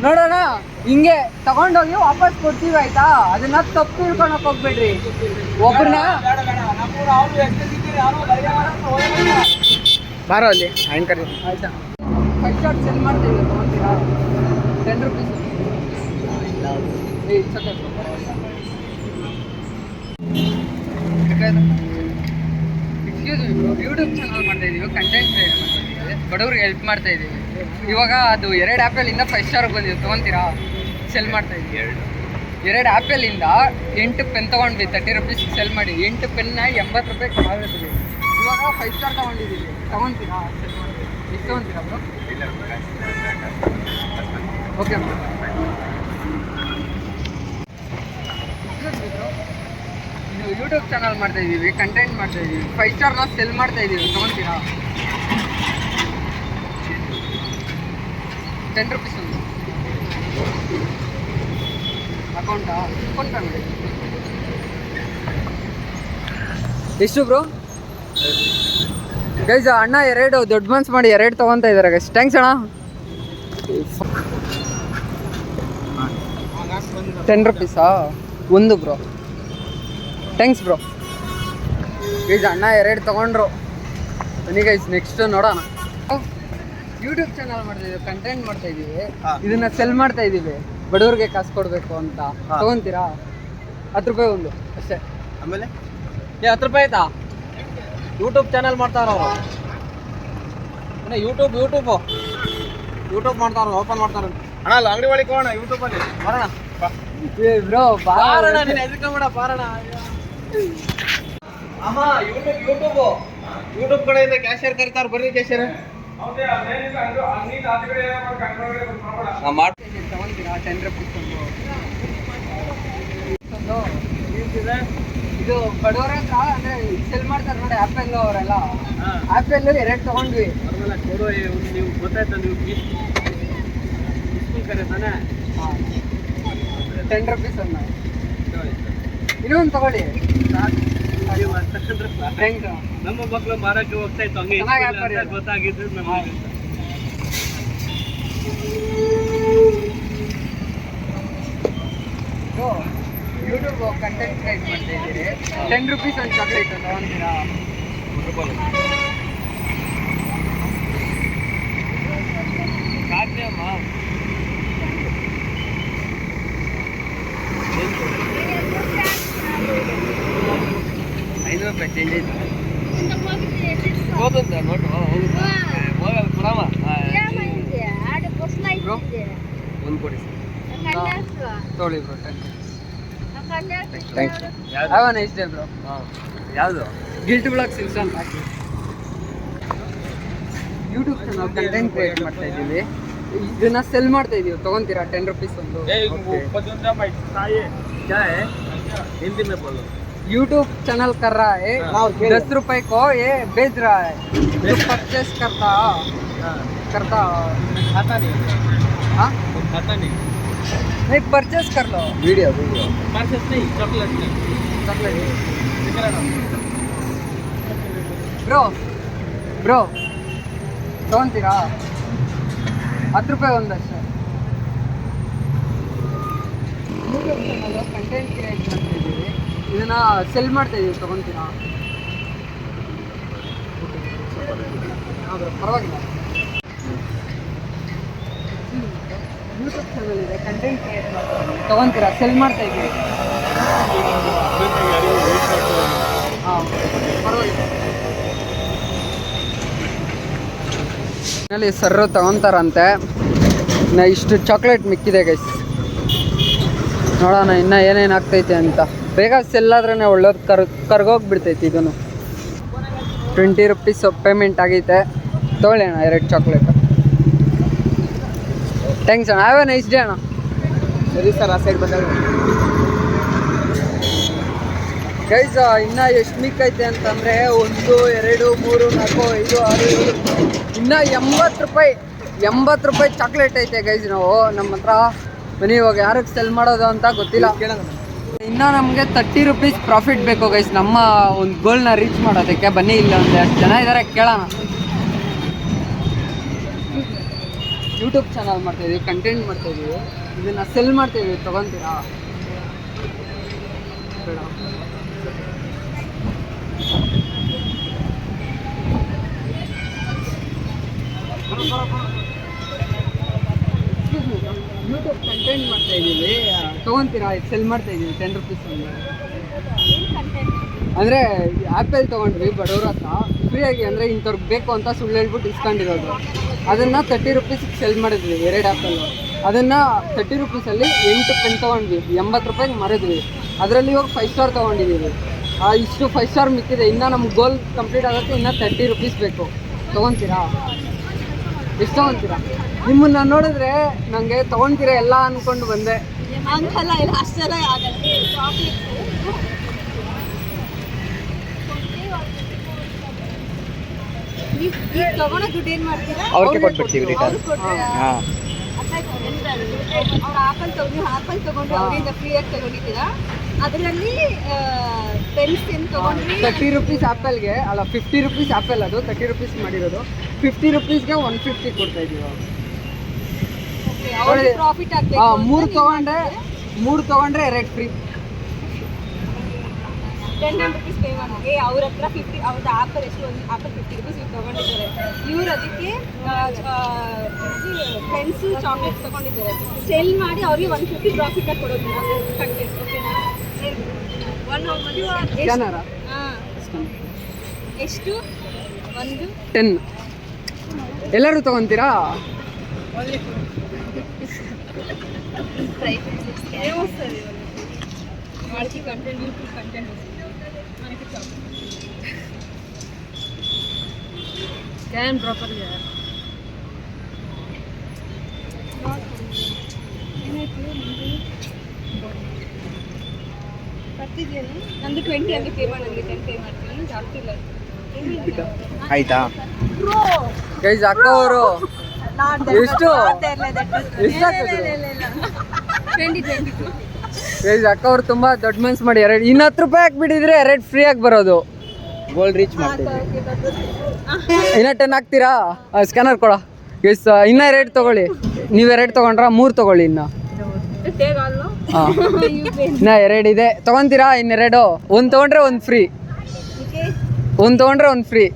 ನೋಡೋಣ. ಹಿಂಗೆ ತಗೊಂಡೋಗಿ ವಾಪಸ್ ಕೊಡ್ತೀವಿ ಆಯ್ತಾ, ಅದನ್ನ ತಪ್ಪು ತಿಳ್ಕೊಳಕ್ ಹೋಗ್ಬೇಡ್ರಿ. ಒಬ್ರನ್ನ ಬಾರೋ ಅಲ್ಲಿ ಆ್ಯಂಕರ್ ಆಯ್ತಾ 5 ಶಾರ್ಟ್ ಸೆಲ್ ಮಾಡ್ತೀವಿ, ತಗೊಂತೀರಾ? 10 rupees. Excuse me bro, YouTube channel ಮಾಡ್ತಾ ಇದೀವಿ, ಕಂಟೆಂಟ್ ಕ್ರಿಯೇಟ್ ಮಾಡ್ತಾ ಇದೀವಿ, ಬಡವ್ರಿಗೆ ಹೆಲ್ಪ್ ಮಾಡ್ತಾ ಇದೀವಿ. ಇವಾಗ ಅದು 2 ಆ್ಯಪಲ್ಲಿಂದ 5 ಸ್ಟಾರ್ ಬಂದಿದೆ, ತೊಗೊತೀರಾ? ಸೆಲ್ ಮಾಡ್ತಾ ಇದೀವಿ. 2 ಆ್ಯಪಲ್ಲಿಂದ 8 ಪೆನ್ ತೊಗೊಂಡ್ವಿ, 30 rupees ಸೆಲ್ ಮಾಡಿ. 8 ಪೆನ್ನ 80 ರೂಪಾಯಿ ಆಗುತ್ತದೆ. ಇವಾಗ 5 ಸ್ಟಾರ್ ತೊಗೊಂಡಿದ್ದೀವಿ, ತೊಗೊತೀರಾ? ಸೆಲ್ ಮಾಡ್ತೀವಿ. ಎಷ್ಟು ತೊಗೊತೀರಾ ಬ್ರೋ? Okay bro. ಇದು ಯೂಟ್ಯೂಬ್ ಚಾನಲ್ ಮಾಡ್ತಾ ಇದೀವಿ, ಕಂಟೆಂಟ್ ಮಾಡ್ತಾ ಇದೀವಿ, 5 ಸ್ಟಾರ್ನ ಸೆಲ್ ಮಾಡ್ತಾ ಇದೀವಿ, ತೊಗೊತೀರಾ? 10 rupees ಒಂದು ಅಕೌಂಟಾ? ಅಕೌಂಟ್ ಮಾಡಿ. ಎಷ್ಟು ಬ್ರೋ? ಗೈಸ್ ಅಣ್ಣ 2 ದೊಡ್ಡ ಮನ್ಸ್ ಮಾಡಿ 2 ತೊಗೊತಾ ಇದ್ದಾರೆ ಗೈಸ್. ಥ್ಯಾಂಕ್ಸ್ ಅಣ್ಣ. 10 rupeesಾ ಒಂದು ಬ್ರೋ? Thanks bro. ಗೈಸ್ ಅಣ್ಣ 2 ತೊಗೊಂಡ್ರು. ಬನ್ನಿ ಗೈಸ್, ನೆಕ್ಸ್ಟ್ ನೋಡೋಣ. ಯೂಟ್ಯೂಬ್ ಚಾನಲ್ ಮಾಡ್ತಾ ಇದೀವಿ, ಕಂಟೆಂಟ್ ಮಾಡ್ತಾ ಇದೀವಿ, ಇದನ್ನ ಸೆಲ್ ಮಾಡ್ತಾ ಇದೀವಿ, ಬಡವ್ರಿಗೆ ಕಾಸು ಕೊಡಬೇಕು ಅಂತ. ತೊಗೊತೀರಾ? 10 ರೂಪಾಯಿ ಒಂದು ಅಷ್ಟೇ. ಆಮೇಲೆ 10 ರೂಪಾಯಿ ಆಯ್ತಾ? ಯೂಟ್ಯೂಬ್ ಚಾನಲ್ ಮಾಡ್ತಾರ ಅವರು. ಯೂಟ್ಯೂಬ್ ಮಾಡ್ತಾರ, ಓಪನ್ ಮಾಡ್ತಾರ. ಅಣ್ಣ ಅಲ್ಲಿ ಅಂಗಡಿ ಒಳಗೆ ಹೋಗೋಣ, ಯೂಟ್ಯೂಬಲ್ಲಿ ಬರೋಣ ಬ್ರೋ. ಬಾರಣ, ನೀನು ಎದ್ಕೊಂಬೇಡ, ಬಾರಣ. ಅಮ್ಮ ಯೂಟ್ಯೂಬ್ ಕಡೆಯಿಂದ ಕ್ಯಾಶಿಯರ್ ಕರೀತಾರ, ಬರ್ರಿ ಕ್ಯಾಶಿಯರ್. ತಗೊಂತೀರಾ? 10 rupees ಒಂದು. ಇದು ಬಡವರ ಹತ್ರ ಅಂದ್ರೆ ಸೆಲ್ ಮಾಡ್ತಾರೆ ನೋಡಿ, ಆ್ಯಪಲ್ ಅವರೆಲ್ಲ. ಆ್ಯಪಲ್ 2 ತೊಗೊಂಡ್ವಿ. ನೀವು ಗೊತ್ತಾಯ್ತಾ? ನೀವು ಸ್ಕೂಲ್ ಕರೆ ತಾನೆ? 10 rupees ಅನ್ನ ಇನ್ನೊಂದು ತಗೊಳ್ಳಿ. ನಮ್ಮ ಮಕ್ಕಳು ಮಾರಕ್ಕೆ ಹೋಗ್ತಾ ಇತ್ತು, ಹಂಗೆ ಗೊತ್ತಾಗಿದ್ದು ನಮಗೆ. ಯೂಟ್ಯೂಬ್ ಕಂಟೆಂಟ್ ಕ್ರಿಯೇಟ್ ಮಾಡ್ತಾ ಇದ್ದೀರಿ, 10 rupees ಒಂದು ಚಾಕ್ಲೇಟ್ ತೊಗೊತೀರಾ? ಸಾಧ್ಯ ಅಮ್ಮ. 5 ರೂಪಾಯಿ ಚೇಂಜ್ ಐತೆ. ಹೋದಂತ ನೋಟು ಹೋಗಲ್ಲ ಕೊಡಮ್ಮ. ಒಂದು ಕೊಡಿ ತೊಗೊಳ್ಳಿ bro. Thanks. Have a nice day bro. ಯಾವುದು? ಗಿಲ್ಟ್ ಬ್ಲಾಗ್ಸ್ ಇನ್ಸ್ಟಾಲ್ ಹಾಕಿ. ಯೂಟ್ಯೂಬ್ ಚಾನಲ್ ಕಂಟೆಂಟ್ ಕ್ರಿಯೇಟ್ ಮಾಡ್ತಾ ಇದ್ದೀವಿ, ಇದನ್ನ ಸೆಲ್ ಮಾಡ್ತಾ ಇದೀವಿ, ತೊಗೊತೀರಾ? 10 rupees ಒಂದು. हिंदी में बोलो. यूट्यूब चैनल कर रहा है, 10 रुपए को ये बेच रहा है, जो परचेस करता खाता नहीं. हाँ खाता नहीं. नहीं, परचेस कर लो. वीडियो परचेस नहीं, चॉकलेट ಬ್ರೋ ತೊಗೊತೀರಾ? 10 ರೂಪಾಯಿ ಒಂದು ಅಷ್ಟೇ. ಯೂಟ್ಯೂಬ್ ಚಾನಲ್ ಕಂಟೆಂಟ್ ಕ್ರಿಯೇಟ್ ಮಾಡ್ತಾ ಇದ್ದೀವಿ, ಇದನ್ನ ಸೆಲ್ ಮಾಡ್ತಾ ಇದೀವಿ, ತೊಗೊತೀರಾ? ಹಾಂ ಬ್ರೋ, ಪರವಾಗಿಲ್ಲ. ಯೂಟ್ಯೂಬ್ ಚಾನಲ್ ಇದೆ, ಕಂಟೆಂಟ್ ಕ್ರಿಯೇಟ್ ಮಾಡ್ತಾ ಇದ್ದೀವಿ, ತೊಗೊತೀರಾ? ಸೆಲ್ ಮಾಡ್ತಾ ಇದ್ದೀವಿ. ಹಾಂ ಪರವಾಗಿಲ್ಲ. ನಲ್ಲಿ ಸರ್ರು ತಗೊತಾರಂತೆ. ಇನ್ನು ಇಷ್ಟು ಚಾಕ್ಲೇಟ್ ಮಿಕ್ಕಿದೆ ಗೈಸ್, ನೋಡೋಣ ಇನ್ನು ಏನೇನು ಆಗ್ತೈತೆ ಅಂತ. ಬೇಗ ಸೆಲ್ ಆದ್ರೇ ಒಳ್ಳೇದು. ಕರ್ಗೋಗ್ಬಿಡ್ತೈತಿ. ಇದನ್ನು 20 rupees ಪೇಮೆಂಟ್ ಆಗೈತೆ. ತೊಗೊಳ್ಳಿ ಅಣ್ಣ 2 ಚಾಕ್ಲೇಟ್. ಥ್ಯಾಂಕ್ಸ್ ಅಣ್ಣ. ಹ್ಯಾವ್ ಎ ನೈಸ್ ಡೇ ಅಣ್ಣ. ಸರಿ ಸರ್, ಆ ಸೈಡ್ ಬಂದಾಗ ಗೈಸ್ ಇನ್ನು ಎಷ್ಟು ಮಿಕ್ಕೈತೆ ಅಂತಂದರೆ 1 2 3 4 5 6 7 ಇನ್ನು 80 ರೂಪಾಯಿ ಚಾಕ್ಲೇಟ್ ಐತೆ ಗೈಸ್. ನಾವು ನಮ್ಮ ಹತ್ರ ಬನ್ನಿ, ಇವಾಗ ಯಾರಿಗೆ ಸೆಲ್ ಮಾಡೋದು ಅಂತ ಗೊತ್ತಿಲ್ಲ. ಇನ್ನೂ ನಮಗೆ 30 rupees ಪ್ರಾಫಿಟ್ ಬೇಕು ಗೈಸ್, ನಮ್ಮ ಒಂದು ಗೋಲ್ನ ರೀಚ್ ಮಾಡೋದಕ್ಕೆ. ಬನ್ನಿ, ಇಲ್ಲ ಒಂದು 2 ಜನ ಇದ್ದಾರೆ, ಕೇಳೋಣ. ಯೂಟ್ಯೂಬ್ ಚಾನಲ್ ಮಾಡ್ತಾ ಇದೀವಿ, ಕಂಟೆಂಟ್ ಮಾಡ್ತಾ ಇದೀವಿ, ಇದನ್ನ ಸೆಲ್ ಮಾಡ್ತಾ ಇದೀವಿ, ತಗೊಂತೀರಾ? ಬೇಡ. ಯೂಟ್ಯೂಬ್ ಕಂಟೆಂಟ್ ಮಾಡ್ತಾ ಇದೀವಿ, ತಗೊಂತೀರಾ? ಸೆಲ್ ಮಾಡ್ತಾ ಇದೀವಿ 10 rupees ಅಂದರೆ ಆ್ಯಪಲ್ ತೊಗೊಂಡ್ವಿ ಬಡವ್ರ ಹತ್ರ ಫ್ರೀಯಾಗಿ, ಅಂದರೆ ಇಂಥವ್ರಿಗೆ ಬೇಕು ಅಂತ ಸುಳ್ಳು ಹೇಳ್ಬಿಟ್ಟು ಇಸ್ಕೊಂಡಿರೋದು. ಅದನ್ನು 30 rupees ಸೆಲ್ ಮಾಡಿದ್ವಿ 2 ಆ್ಯಪಲ್ಲು. ಅದನ್ನು 30 rupeesಲ್ಲಿ 8 ಪೆನ್ ತೊಗೊಂಡ್ವಿ, 80 ರೂಪಾಯಿಗೆ ಮಾರಿದ್ವಿ. ಅದರಲ್ಲಿ ಇವಾಗ 5 ಸ್ಟಾರ್ ತೊಗೊಂಡಿದ್ದೀವಿ. ಇಷ್ಟು 5 ಸ್ಟಾರ್ ಮಿಕ್ಕಿದೆ, ಇನ್ನು ನಮ್ಗೆ ಗೋಲ್ ಕಂಪ್ಲೀಟ್ ಆಗೋಕ್ಕೆ ಇನ್ನೂ 30 rupees ಬೇಕು. ತೊಗೊತೀರಾ? ಎಷ್ಟು ತೊಗೊತೀರಾ? ನಿಮ್ಮನ್ನು ನೋಡಿದ್ರೆ ನನಗೆ ತೊಗೊತೀರಾ ಎಲ್ಲ ಅಂದ್ಕೊಂಡು ಬಂದೆ. ತಗೊಂಡ ದುಡ್ಡು ಏನ್ ಮಾಡ್ತೀರಾ? ಅವ್ರಿಗೆ ಕೊಟ್ಬಿಡ್ತೀವಿ ರಿಟರ್ನ್. ಹಾಂ, ಅವ್ರ ಆಪಲ್ ತಗೊಂಡು ಅವರಿಂದ ಫ್ರೀಯಾಗಿ ತಗೊಂಡಿದ್ದೀರಾ? ಅದರಲ್ಲಿ ಪೆನ್ಸ್ ಏನು ತಗೊಂಡ್ರಿ? 30 rupees ಆ್ಯಪಲ್ಗೆ ಅಲ್ಲ, 50 rupees ಆ್ಯಪಲ್, ಅದು 30 rupees ಮಾಡಿರೋದು. 50 rupeesಗೆ 150 ಕೊಡ್ತಾ ಇದ್ದೀವಿ. ಪ್ರಾಫಿಟ್ ಆಗ್ಬೇಕು. 3 ತೊಗೊಂಡ್ರೆ 2 ಫ್ರೀ. 10 rupees ಪೇ ಮಾಡಿ ಅವ್ರ ಹತ್ರ 50, ಅವ್ರದ್ದು ಆಪಲ್ ಎಷ್ಟು, ಒಂದು ಆಪಲ್ 50 rupees ಇವ್ರು ತೊಗೊಂಡಿದ್ದಾರೆ. ಇವ್ರು ಅದಕ್ಕೆ ಪೆನ್ಸು ಚಾಕ್ಲೇಟ್ಸ್ ತೊಗೊಂಡಿದ್ದಾರೆ. ಸೆಲ್ ಮಾಡಿ ಅವ್ರಿಗೆ 150 ಪ್ರಾಫಿಟ್ ಆಗಿ ಕೊಡೋದು ಕಂಟೆಂಟ್. ಓಕೆನಾ? ಸ್ಕ್ಯಾನರಾ? ಹಾಂ, ಎಷ್ಟು? 10. ಎಲ್ಲರೂ ತೊಗೊತೀರಾ? వాళ్ళకి కంటెంట్ యూట్యూబ్ కంటెంట్ మనకి స్కాన్ ప్రాపర్గా ಬರ್ತಿದ್ದೇನೆ. ನಂದು 20 ಹಂಗೆ ಪೇ ಮಾಡಿ, ನನಗೆ 10 ಪೇ ಮಾಡ್ತೀನಿ, ಜಾಸ್ತಿ ಇಲ್ಲ. ಆಯ್ತಾ? ಗೈಸ್ ಅಕ್ಕ ಅವರು ಎಷ್ಟು ಗೈಸ್ ಅಕ್ಕ ಅವ್ರು ತುಂಬ ದೊಡ್ಡ ಮನ್ಸು ಮಾಡಿ ಇನ್ನು 10 ರೂಪಾಯಿ ಹಾಕ್ಬಿಟ್ಟಿದ್ರೆ 2 ಫ್ರೀ ಆಗಿ ಬರೋದು. ಗೋಲ್ ರೀಚ್ ಮಾಡ್ತೀವಿ. ಇನ್ನು 10 ಹಾಕ್ತೀರಾ? ಸ್ಕ್ಯಾನರ್ ಕೊಡ ಗೈಸ್. ಇನ್ನೂ 2 ತೊಗೊಳ್ಳಿ. ನೀವು 2 ತೊಗೊಂಡ್ರಾ? 3 ತೊಗೊಳ್ಳಿ ಇನ್ನು. ಹಾಂ, ಇನ್ನು 2 ಇದೆ. ತೊಗೊತೀರಾ? ಇನ್ನು 2. 1 ತೊಗೊಂಡ್ರೆ 1 ಫ್ರೀ. 1 ತೊಗೊಂಡ್ರೆ 1 ಫ್ರೀ.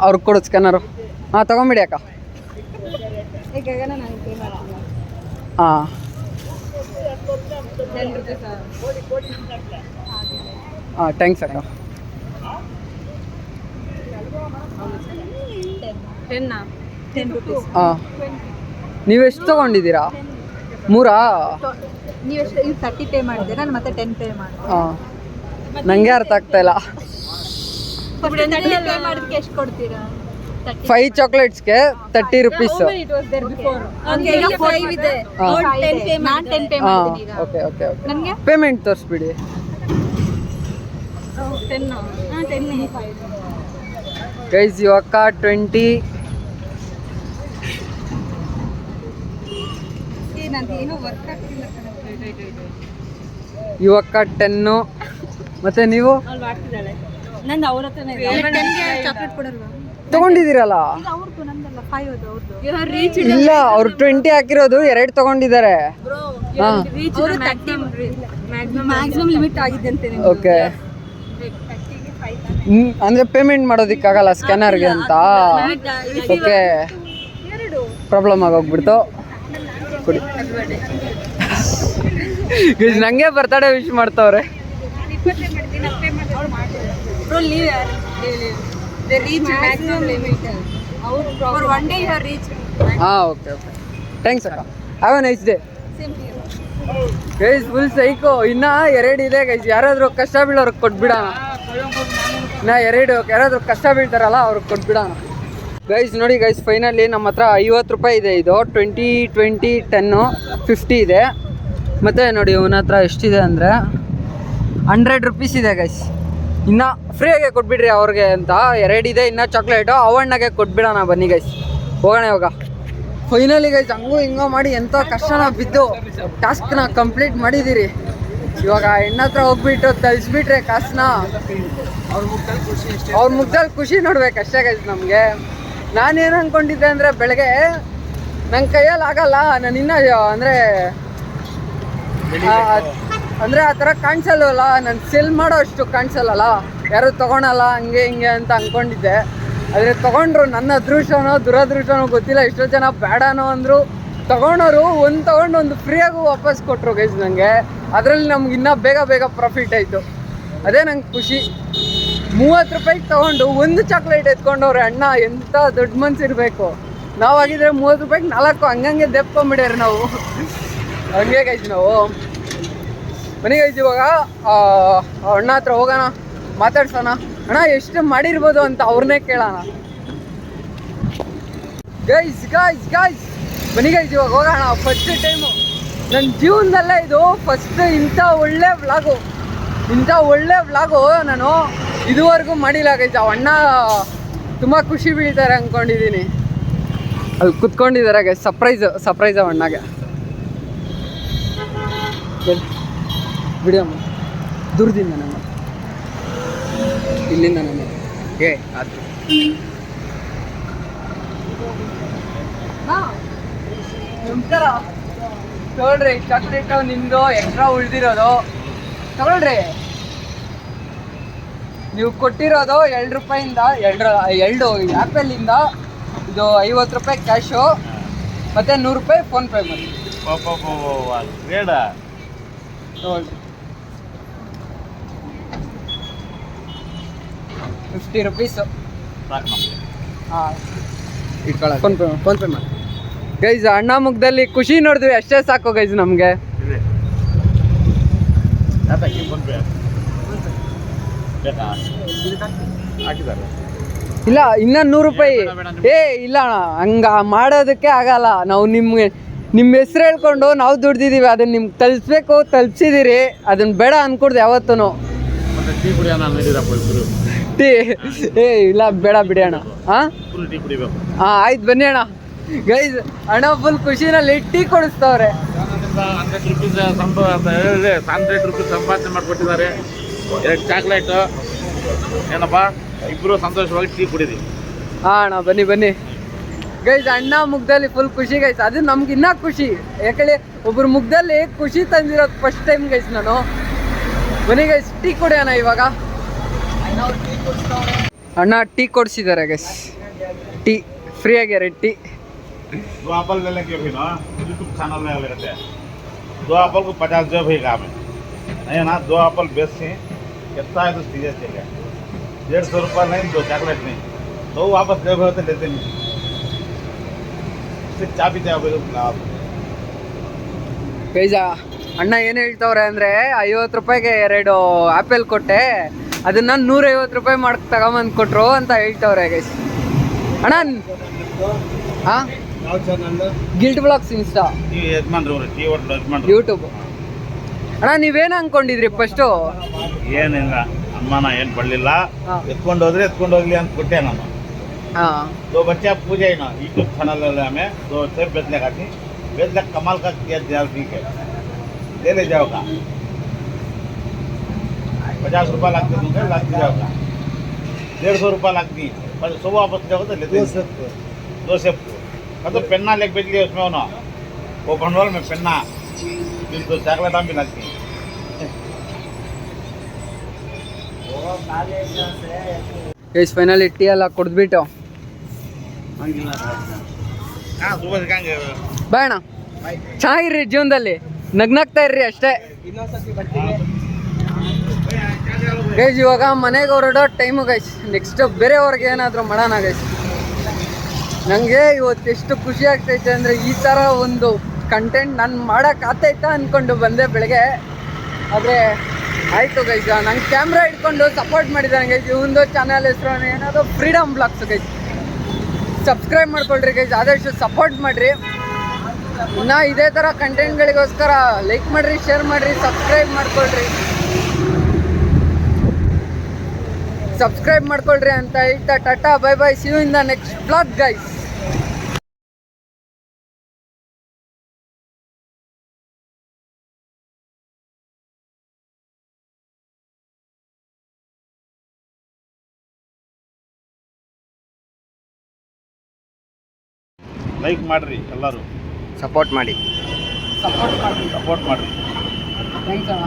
ಅವ್ರಿಗೆ ಕೊಡು ಸ್ಕ್ಯಾನರು. ಹಾಂ, ತೊಗೊಂಬಿಡಿ ಅಕ್ಕ. ಹಾಂ, ಹಾಂ, ಥ್ಯಾಂಕ್ಸ್ ಅಕ್ಕ. 10 rupees. ಹಾಂ, ನೀವೆಷ್ಟು ತೊಗೊಂಡಿದ್ದೀರಾ? 3? ನೀವು ಎಷ್ಟು? 30 ಪೇ ಮಾಡಿದ್ದೀರಾ? ನಾನು ಮತ್ತೆ 10 ಪೇ ಮಾಡಿದೆ. ಹಾಂ, ನನಗೆ ಅರ್ಥ ಆಗ್ತಾ ಇಲ್ಲ. 30 ಪೇ ಮಾಡೋದಕ್ಕೆ ಎಷ್ಟು ಕೊಡ್ತೀರಾ? 5 ಚಾಕ್ಲೇಟ್ಸ್ಗೆ 30 rupees. ಈಗ 5 ಇದೆ. ನಾನು 10 ಪೇ ಮಾಡ್ತೀನಿ ಈಗ. Okay okay okay. ನನಗೆ ಪೇಮೆಂಟ್ ತೋರಿಸ್ಬಿಡಿ. 10. ಹಾಂ, 10 5. ಗೈಸ್ ಇವಾಗ 20. ನಂದು ಏನೋ ವರ್ಕ್ ಆಗ್ತಿಲ್ಲ. ಇವಾಗ 10 ಮತ್ತೆ ನೀವು ಅವ್ಳು ಮಾಡ್ತಿದ್ದಾಳೆ. ನಂದು ಅವ್ರ ಹತ್ರನೇ ಚಾಕ್ಲೇಟ್ ಕೊಡಲ್ವಾ? ತಗೊಂಡಿದ್ದೀರಲ್ಲ? ಅವ್ರದ್ದು ನಂದಲ್ಲ, 5 ಅದು ಅವ್ರದ್ದು. ಇಲ್ಲ, ಅವ್ರು 20 ಹಾಕಿರೋದು 2 ತಗೊಂಡಿದ್ದಾರೆ. ಹಾಂ, ಮ್ಯಾಕ್ಸಿಮಮ್ ಲಿಮಿಟ್ ಆಗಿದೆ ಅಂತ. ಓಕೆ. ಅಂದರೆ ಪೇಮೆಂಟ್ ಮಾಡೋದಕ್ಕಾಗಲ್ಲ ಸ್ಕ್ಯಾನರ್ಗೆ ಅಂತ. ಓಕೆ, ಪ್ರಾಬ್ಲಮ್ ಆಗೋಗ್ಬಿಡ್ತು. ಕೊಡಿ. ನನಗೆ ಬರ್ತಡೇ ವಿಶ್ ಮಾಡ್ತಾವ್ರೆ. ಹಾಂ, ಓಕೆ ಓಕೆ. ಥ್ಯಾಂಕ್ಸ್ ಅಕ್ಕ. Have a nice day. Guys full psycho. ಇನ್ನೂ 2 ಇದೆ ಗೈಸ್. ಯಾರಾದರೂ ಕಷ್ಟ ಬೀಳೋರ್ಗೆ ಕೊಟ್ಬಿಡೋಣ. ಇನ್ನು 2 ಯಾರಾದರೂ ಕಷ್ಟ ಬೀಳ್ತಾರಲ್ಲ ಅವ್ರಿಗೆ ಕೊಟ್ಬಿಡೋಣ. ಗೈಸ್ ನೋಡಿ ಗೈಸ್, ಫೈನಲಿ ನಮ್ಮ ಹತ್ರ 50 ರೂಪಾಯಿ ಇದೆ. ಇದು 20, 20, 10, 50 ಇದೆ. ಮತ್ತು ನೋಡಿ ಇವನ ಹತ್ರ ಎಷ್ಟಿದೆ ಅಂದರೆ 100 rupees ಇದೆ ಗೈಸ್. ಇನ್ನು ಫ್ರೀಯಾಗೆ ಕೊಟ್ಬಿಡ್ರಿ ಅವ್ರಿಗೆ ಅಂತ 2 ಇದೆ. ಇನ್ನು ಚಾಕ್ಲೇಟು ಅವಣ್ಣಗೆ ಕೊಟ್ಬಿಡೋಣ. ಬನ್ನಿ ಗೈಸ್, ಹೋಗೋಣ ಇವಾಗ. ಫೈನಲಿ ಗೈಸ್ ಹಂಗೂ ಹಿಂಗೋ ಮಾಡಿ ಎಂಥ ಕಷ್ಟನ ಬಿದ್ದು ಟಾಸ್ಕ್ನ ಕಂಪ್ಲೀಟ್ ಮಾಡಿದ್ದೀರಿ. ಇವಾಗ ಹೆಣ್ಣ ಹತ್ರ ಹೋಗ್ಬಿಟ್ಟು ತಲ್ಸ್ಬಿಟ್ರೆ ಕಾಸನ್ನ ಅವ್ರ ಮುಗ್ದಲ್ಲಿ ಖುಷಿ ನೋಡ್ಬೇಕು ಅಷ್ಟೇ ಗೈಸ್ ನಮಗೆ. ನಾನೇನು ಅಂದ್ಕೊಂಡಿದ್ದೆ ಅಂದರೆ ಬೆಳಗ್ಗೆ ನನ್ನ ಕೈಯಲ್ಲಿ ಆಗಲ್ಲ, ನಾನು ಇನ್ನೂ ಅಂದರೆ ಆ ಥರ ಕಾಣಿಸಲ್ವಲ್ಲ, ನಾನು ಸೆಲ್ ಮಾಡೋ ಅಷ್ಟು ಕಾಣಿಸಲ್ಲ, ಯಾರು ತೊಗೊಳಲ್ಲ ಹಂಗೆ ಹಿಂಗೆ ಅಂತ ಅಂದ್ಕೊಂಡಿದ್ದೆ. ಆದರೆ ತೊಗೊಂಡ್ರು, ನನ್ನ ಅದೃಷ್ಟನೋ ದುರದೃಷ್ಟನೋ ಗೊತ್ತಿಲ್ಲ, ಎಷ್ಟೋ ಜನ ಬೇಡನೋ ಅಂದರು. ತೊಗೊಂಡವರು ತೊಗೊಂಡು ಒಂದು ಫ್ರೀಯಾಗೂ ವಾಪಸ್ ಕೊಟ್ಟರು ಗೈಸ್ ನನಗೆ. ಅದರಲ್ಲಿ ನಮ್ಗೆ ಇನ್ನೂ ಬೇಗ ಪ್ರಾಫಿಟ್ ಆಯಿತು. ಅದೇ ನಂಗೆ ಖುಷಿ. 30 ರೂಪಾಯಿಗೆ ತೊಗೊಂಡು ಒಂದು ಚಾಕ್ಲೇಟ್ ಎತ್ಕೊಂಡವ್ರೆ ಅಣ್ಣ, ಎಂಥ ದೊಡ್ಡ ಮನ್ಸಿರಬೇಕು. ನಾವಾಗಿದ್ರೆ 30 ರೂಪಾಯಿಗೆ 4 ಹಂಗಂಗೆ ದೆಪ್ಕೊಂಬಿಡ್ಯಾರ ನಾವು. ಹಂಗೆ ಗೈಸ್ ನಾವು ಮನೆಗೆ ಗೈಸ್ ಇವಾಗ ಅಣ್ಣ ಹತ್ರ ಹೋಗೋಣ, ಮಾತಾಡ್ಸೋಣ. ಅಣ್ಣ ಎಷ್ಟು ಮಾಡಿರ್ಬೋದು ಅಂತ ಅವ್ರನ್ನೇ ಕೇಳೋಣ. ಗೈಸ್ ಬನ್ನಿ ಗೈಸ್ ಇವಾಗ ಹೋಗೋಣ. ಫಸ್ಟ್ ಟೈಮು ನನ್ನ ಜೀವನದಲ್ಲೇ ಇದು ಫಸ್ಟ್ ಇಂಥ ಒಳ್ಳೆ ವ್ಲಾಗು ನಾನು ಇದುವರೆಗೂ ಮಾಡಿಲ್ಲ ಗೈಸ್. ಅಣ್ಣ ತುಂಬ ಖುಷಿ ಬೀಳ್ತಾರೆ ಅಂದ್ಕೊಂಡಿದ್ದೀನಿ. ಅಲ್ಲಿ ಕುತ್ಕೊಂಡಿದ್ದಾರೆ ಗೈಸ್, ಸರ್ಪ್ರೈಸ್ ಅಣ್ಣಗೆ. ಬಿಡಿಯಮ್ಮ ದೂರದಿಂದ ನಮ್ಮ ಇಲ್ಲಿಂದ ನಮ್ಮ ಆಯ್ತು. ನಮಸ್ಕಾರ. ತಗೊಳ್ರಿ ಚಾಕ್ಲೇಟು ನಿಮ್ಮದು ಎಕ್ಸ್ಟ್ರಾ ಉಳಿದಿರೋದು ತಗೊಳ್ರಿ. ನೀವು ಕೊಟ್ಟಿರೋದು 2 ರೂಪಾಯಿಂದ 2 ಆ್ಯಪಲ್ಲಿಂದ ಇದು 50 ರೂಪಾಯಿ ಕ್ಯಾಶು ಮತ್ತು 100 ರೂಪಾಯಿ ಫೋನ್ಪೇ ಮಾಡಿ ತಗೊಳ್ರಿ. 50 ರೂಪೀಸು ಹಾಂ ಇಟ್ಕೊಳ್ಳ ಫೋನ್ಪೇ ಮಾಡಿ ಗೈಸ್. ಅಣ್ಣ ಮುಖದಲ್ಲಿ ಖುಷಿ ನೋಡಿದ್ವಿ ಅಷ್ಟೇ ಸಾಕು ಗೈಸ್ ನಮಗೆ. ಇಲ್ಲ ಇನ್ನ 100 ರೂಪಾಯಿ ಇಲ್ಲ ಅಣ್ಣ, ಹಂಗ ಮಾಡೋದಕ್ಕೆ ಆಗಲ್ಲ. ನಾವು ನಿಮ್ಮ ಹೆಸ್ರು ಹೇಳ್ಕೊಂಡು ನಾವು ದುಡ್ದಿದ್ದೀವಿ, ಅದನ್ನ ನಿಮ್ಗೆ ತಲುಪಿಸ್ಬೇಕು, ತಲುಪಿಸಿದ್ದೀರಿ. ಅದನ್ನ ಬೇಡ ಅನ್ಕೊಡ್ದು ಯಾವತ್ತೂ. ಟೀ ಇಲ್ಲ ಬೇಡ ಬಿಡಿ ಅಣ್ಣ. ಹಾಂ ಆಯ್ತು ಬನ್ನಿ ಅಣ್ಣ. ಗೈಸ್ ಅಣ್ಣ ಫುಲ್ ಖುಷಿನಲ್ಲಿ ಟೀ ಕೊಡಿಸ್ತವ್ರೆ. 100 ರೂಪೀಸ್ ಸಂಪಾದನೆ ಮಾಡಿಕೊಟ್ಟಿದ್ದಾರೆ. 2 ಚಾಕ್ಲೇಟು ಏನಪ್ಪ, ಇಬ್ಬರು ಸಂತೋಷವಾಗಿ ಟೀ ಕುಡಿದೀವಿ. ಹಾಂ ಅಣ್ಣ ಬನ್ನಿ ಗೈಸ್. ಅಣ್ಣ ಮುಖದಲ್ಲಿ ಫುಲ್ ಖುಷಿ ಗೈಸ್. ಅದು ನಮ್ಗೆ ಇನ್ನೂ ಖುಷಿ, ಯಾಕಂದ್ರೆ ಒಬ್ಬರ ಮುಖದಲ್ಲಿ ಖುಷಿ ತಂದಿರೋದು ಫಸ್ಟ್ ಟೈಮ್ ಗೈಸ್ ನಾನು. ಬನ್ನಿ ಗೈಸ್ ಟೀ ಕುಡಿಯೋಣ ಇವಾಗ. ಅಣ್ಣ ಟೀ ಕೊಡಿಸಿದ್ದಾರೆ ಗೈಸ್, ಟೀ ಫ್ರೀ ಆಗ್ಯಾರ ಟೀ. 2 एप्पल ले लेंगे भी ना, यूट्यूब चैनल में लेते हैं. 2 एप्पल को 50 जो भी काम है नहीं ना. 2 एप्पल बेच से कितना है तो सीधे चले 150 रुपये नहीं, 2 चॉकलेट नहीं, तो वापस जब होते लेते नहीं. सिर्फ चा पीते आप ಗೈಸ್ ಅಣ್ಣ ಏನು ಹೇಳ್ತವ್ರೆ ಅಂದರೆ 50 ರೂಪಾಯಿಗೆ 2 ಆ್ಯಪಲ್ ಕೊಟ್ಟೆ, ಅದನ್ನ 150 ರೂಪಾಯಿ ಮಾಡಿ ತಗೊಂಬಂದು ಕೊಟ್ರು ಅಂತ ಹೇಳ್ತವ್ರೆ ಗೈಸ್. ಅಣ್ಣ ಹಾಂ ಗಿಲ್ಟ್ ಬ್ಲಾಗ್ಸ್ ಇನ್ಸ್ಟಾ ಯೂಟ್ಯೂಬ್. ಅಣ್ಣ ನೀವೇನು ಅನ್ಕೊಂಡಿದ್ರಿ ಫಸ್ಟು? ಏನಿಲ್ಲ ಅಮ್ಮನ ಏನು ಬರಲಿಲ್ಲ, ಎತ್ಕೊಂಡು ಹೋಗ್ಲಿ ಅಂತ ಕೊಟ್ಟೆ ನಾನು. हाँ 2 बच्चे पूछे ना यूट्यूब चैनल हमें 2 सेब बेचने का थी, बेच लग कमाल का किया जाओ, ठीक है ले जाओगा. 50 रुपये लगते दूंगे, लग जाओगा. 150 रुपये लगती है, पर सुबह वापस जाओगे तो लेते 2 सेब तो पेन्ना लेके बेच लिया उसमें ना, वो भंडोल में पेन्ना तो चॉकलेट भी लगती है. ಗೈಸ್ ಫೈನಲಿ ಟೀ ಎಲ್ಲ ಕುಡಿದ್ಬಿಟ್ಟು ಬಾಯ್ ಅಣ್ಣ. ಚೆನ್ನಾಗಿರ್ರಿ ಜೀವನದಲ್ಲಿ, ನಗ್ನಾಗ್ತಾ ಇರ್ರಿ ಅಷ್ಟೇ ಗೈಸ್. ಇವಾಗ ಮನೆಗೆ ಹೊರಡೋ ಟೈಮು ಗೈಸ್. ನೆಕ್ಸ್ಟ್ ಬೇರೆಯವ್ರಿಗೆ ಏನಾದರೂ ಮಾಡೋಣ ಗೈಸ್. ನನಗೆ ಇವತ್ತು ಎಷ್ಟು ಖುಷಿ ಆಗ್ತೈತೆ ಅಂದರೆ, ಈ ಥರ ಒಂದು ಕಂಟೆಂಟ್ ನಾನು ಮಾಡೋಕೆ ಆಗ್ತೈತಾ ಅಂದ್ಕೊಂಡು ಬಂದೆ ಬೆಳಗ್ಗೆ. ಆದರೆ ಆಯಿತು ಗೈಸ್, ನಂಗೆ ಕ್ಯಾಮ್ರಾ ಇಟ್ಕೊಂಡು ಸಪೋರ್ಟ್ ಮಾಡಿದ್ದಾನೆ ಗೈಸ್. ಇವಂದು ಚಾನಲ್ ಹೆಸರು ಏನಾದರೂ ಫ್ರೀಡಮ್ ಬ್ಲಾಗ್ಸ್ ಗೈಸ್. ಸಬ್ಸ್ಕ್ರೈಬ್ ಮಾಡ್ಕೊಳ್ರಿ ಗೈಸ್, ಆದಷ್ಟು ಸಪೋರ್ಟ್ ಮಾಡಿರಿ. ಇನ್ನು ಇದೇ ಥರ ಕಂಟೆಂಟ್ಗಳಿಗೋಸ್ಕರ ಲೈಕ್ ಮಾಡಿರಿ, ಶೇರ್ ಮಾಡಿರಿ, ಸಬ್ಸ್ಕ್ರೈಬ್ ಮಾಡ್ಕೊಳ್ರಿ ಅಂತ ಹೇಳ್ತಾ ಟಾಟಾ bye bye, see you in the next blog guys. Like ಮಾಡಿರಿ ಎಲ್ಲರೂ, ಸಪೋರ್ಟ್ ಮಾಡಿ. ಸಪೋರ್ಟ್ ಮಾಡಿ. ಸಪೋರ್ಟ್ ಮಾಡಿರಿ. ಥ್ಯಾಂಕ್ಸ್ ಅಣ್ಣ.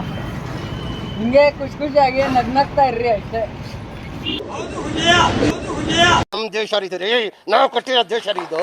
ಹಿಂಗೆ ಖುಷಿಯಾಗಿ ನಗ್ನಗ್ತಾ ಇರ್ರಿ ಅಷ್ಟೇ. ನಮ್ಮ ದೇಶ ರೀ, ನಾವು ಕೊಟ್ಟಿರೋ ದೇಶ ಇದು.